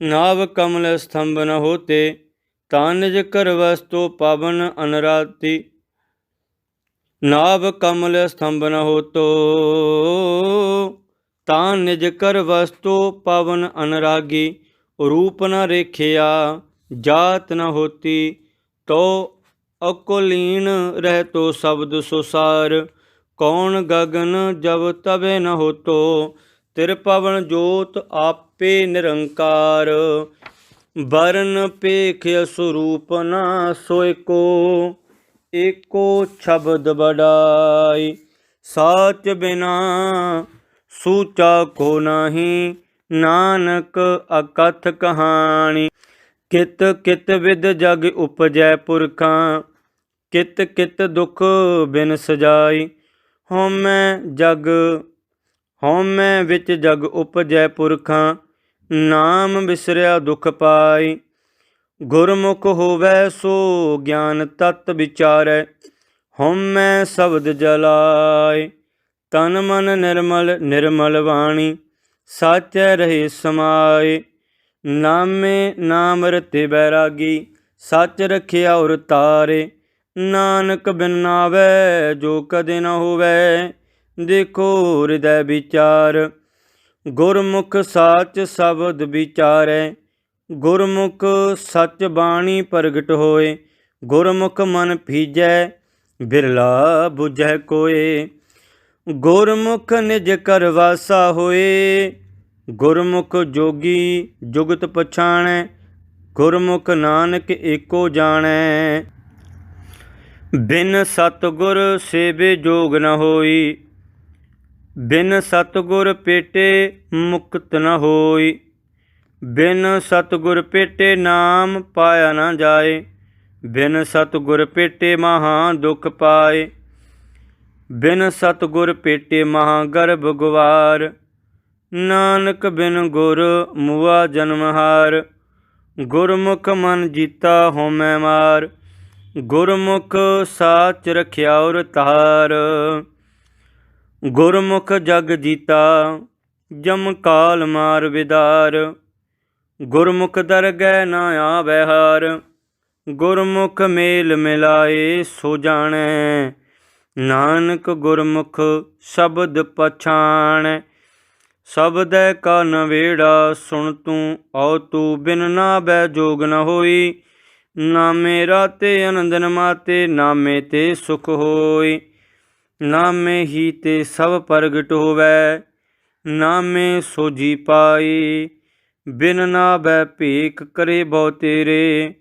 ਨਾਭ ਕਮਲ ਸਤੰਭ ਨ ਹੋਤੇ, ਤਾਂ ਨਿਜ ਕਰ ਵਸਤੂ ਪਾਵਨ ਅਨਰਾਤੀ। ਨਾਭ ਕਮਲ ਸਤੰਭ ਨ ਹੋਤੋ, ਤਾਂ ਨਿਜ ਕਰ ਵਸਤੂ ਪਾਵਨ ਅਨਰਾਗੀ। ਰੂਪ ਨ ਰੇਖਿਆ ਜਾਤ ਨ ਹੋਤੀ, ਤੋ ਅਕੁਲੀਨ ਰਹਿਤੋ ਸ਼ਬਦ ਸੁਸਾਰ। ਕੌਣ ਗਗਨ ਜਬ ਤਬੇ ਨ ਹੋਤੋ, ਤਿਰ ਪਵਨ ਜੋਤ ਆਪੇ ਨਿਰੰਕਾਰ। ਬਰਨ ਪੇਖ ਸਰੂਪ ਨ ਸੋਇ ਕੋ, ਏਕੋ ਸ਼ਬਦ ਬਡਾਈ। ਸਾਚ ਬਿਨਾ ਸੂਚਾ ਕੋ ਨਾਹੀ, ਨਾਨਕ ਅਕਥ ਕਹਾਣੀ। ਕਿਤ ਕਿਤ ਵਿਦ ਜਗ ਉਪਜੈ ਪੁਰਖਾਂ, ਕਿਤ ਕਿਤ ਦੁਖ ਬਿਨ ਸਜਾਈ। ਹਉਮੈ ਵਿੱਚ ਜਗ ਉਪਜੈ ਪੁਰਖਾਂ, ਨਾਮ ਬਿਸਰਿਆ ਦੁਖ ਪਾਈ। ਗੁਰਮੁਖ ਹੋਵੈ ਸੋ ਗਿਆਨ ਤਤ ਵਿਚਾਰੈ, ਹਉਮੈ ਸ਼ਬਦ ਜਲਾਏ। ਤਨ ਮਨ ਨਿਰਮਲ ਨਿਰਮਲ ਬਾਣੀ, ਸਾਚੈ ਰਹੇ ਸਮਾਏ। ਨਾਮੇ ਨਾਮ ਰਤੇ ਬੈਰਾਗੀ, ਸੱਚ ਰਖਿਆ ਔਰ ਤਾਰੇ। ਨਾਨਕ ਬਿਨ ਨਾਵੈ ਜੋ ਕਦੇ ਨਾ ਹੋਵੈ, ਦੇਖੋ ਹਿਰਦੈ ਵਿਚਾਰ। ਗੁਰਮੁਖ ਸਾਚ ਸ਼ਬਦ ਵਿਚਾਰੈ, ਗੁਰਮੁਖ ਸੱਚ ਬਾਣੀ ਪ੍ਰਗਟ ਹੋਏ। ਗੁਰਮੁਖ ਮਨ ਭੀਜੈ, ਬਿਰਲਾ ਬੁਝੈ ਕੋਏ। ਗੁਰਮੁਖ ਨਿਜ ਘਰ ਵਾਸਾ ਹੋਏ, ਗੁਰਮੁਖ ਜੋਗੀ ਜੁਗਤ ਪਛਾਣੈ। ਗੁਰਮੁਖ ਨਾਨਕ ਏਕੋ ਜਾਣੈ, ਬਿਨ ਸਤਿਗੁਰ ਸੇਵੇ ਜੋਗ ਨ ਹੋਈ। ਬਿਨ ਸਤਿਗੁਰ ਭੇਟੇ ਮੁਕਤ ਨ ਹੋਈ, ਬਿਨ ਸਤਿਗੁਰ ਭੇਟੇ ਨਾਮ ਪਾਇਆ ਨ ਜਾਏ। ਬਿਨ ਸਤਿਗੁਰ ਭੇਟੇ ਮਹਾ ਦੁਖ ਪਾਏ, ਬਿਨ ਸਤਿਗੁਰ ਭੇਟੇ ਮਹਾ ਗਰਭ ਗੁਵਾਰ। ਨਾਨਕ ਬਿਨ ਗੁਰ ਮੁਆ ਜਨਮ ਹਾਰ, ਗੁਰਮੁਖ ਮਨ ਜੀਤਾ ਹਉਮੈ ਮਾਰ। ਗੁਰਮੁਖ ਸਾਚ ਰਖਿਆ ਔਰ ਤਾਰ, ਗੁਰਮੁਖ ਜਗ ਜੀਤਾ ਜਮ ਕਾਲ ਮਾਰ ਵਿਦਾਰ। ਗੁਰਮੁਖ ਦਰਗਹਿ ਨ ਆਵੈ ਹਾਰ, ਗੁਰਮੁਖ ਮੇਲ ਮਿਲਾਏ ਸੋ ਜਾਣੈ। ਨਾਨਕ ਗੁਰਮੁਖ ਸ਼ਬਦ ਪਛਾਣੈ, ਸ਼ਬਦੈ ਕਾ ਨਵੇੜਾ ਸੁਣ ਤੂੰ ਆਉ ਤੂੰ। ਬਿਨ ਨਾਵੈ ਜੋਗ ਨ ਹੋਈ, ਨਾਮੇ ਰਾਤੇ ਅਨੰਦ ਨ ਮਾਤੇ। ਨਾਮੇ ਤੇ ਸੁਖ ਹੋਈ, ਨਾਮੇ ਹੀ ਤੇ ਸਭ ਪ੍ਰਗਟ ਹੋਵੈ। ਨਾਮੇ ਸੋਝੀ ਪਾਈ, ਬਿਨ ਨਾਵੈ ਭੇਖ ਕਰੇ ਬਹੁ ਤੇਰੇ।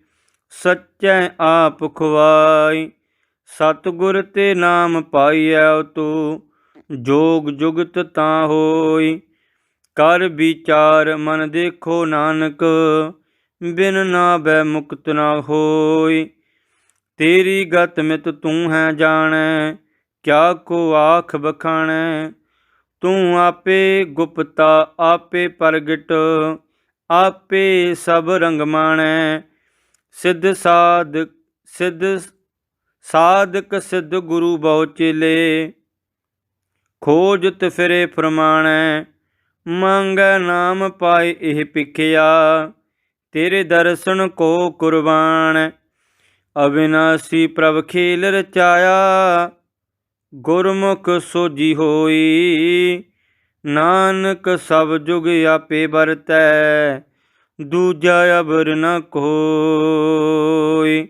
ਸੱਚੈ ਆਪ ਖੁਆਈ, ਸਤਿਗੁਰ ਤੇ ਨਾਮ ਪਾਈਐ ਤੂੰ। ਜੋਗ ਜੁਗਤ ਤਾਂ ਹੋਈ, ਕਰ ਵਿਚਾਰ ਮਨ ਦੇਖੋ ਨਾਨਕ। ਬਿਨ ਨਾਵੈ ਮੁਕਤ ਨਾ ਹੋਈ, ਤੇਰੀ ਗਤ ਮਿਤ ਤੂੰ ਹੈ ਜਾਣੈ। ਕਿਆ ਕੋ ਆਖ ਬਖਾਣੈ, ਤੂੰ ਆਪੇ ਗੁਪਤਾ ਆਪੇ ਪ੍ਰਗਟ। ਆਪੇ ਸਭ ਰੰਗ ਮਾਣੈ, ਸਿੱਧ ਸਾਧਕ ਸਿੱਧ ਗੁਰੂ ਬਹੁ ਚੇਲੇ। ਖੋਜਤ ਫਿਰੇ ਫਰਮਾਣੈ, ਮੰਗੈ ਨਾਮ ਪਾਏ ਇਹ ਭਿਖਿਆ। ਤੇਰੇ ਦਰਸ਼ਨ ਕੋ ਕੁਰਬਾਨ, ਅਵਿਨਾਸੀ ਪ੍ਰਭ ਖੇਲ ਰਚਾਇਆ। ਗੁਰਮੁਖ ਸੋਝੀ ਹੋਈ, ਨਾਨਕ ਸਭ ਜੁਗ ਆਪੇ ਵਰਤੈ। ਦੂਜਾ ਅਵਰ ਨ ਕੋਈ,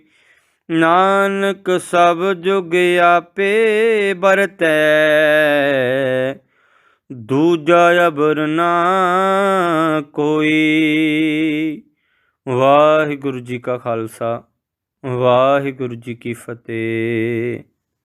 ਨਾਨਕ ਸਭ ਜੁਗ ਆਪੇ ਵਰਤੈ। ਦੂਜਾ ਅਵਰ ਨ ਕੋਈ। ਵਾਹਿਗੁਰੂ ਜੀ ਕਾ ਖਾਲਸਾ, ਵਾਹਿਗੁਰੂ ਜੀ ਕੀ ਫਤਿਹ।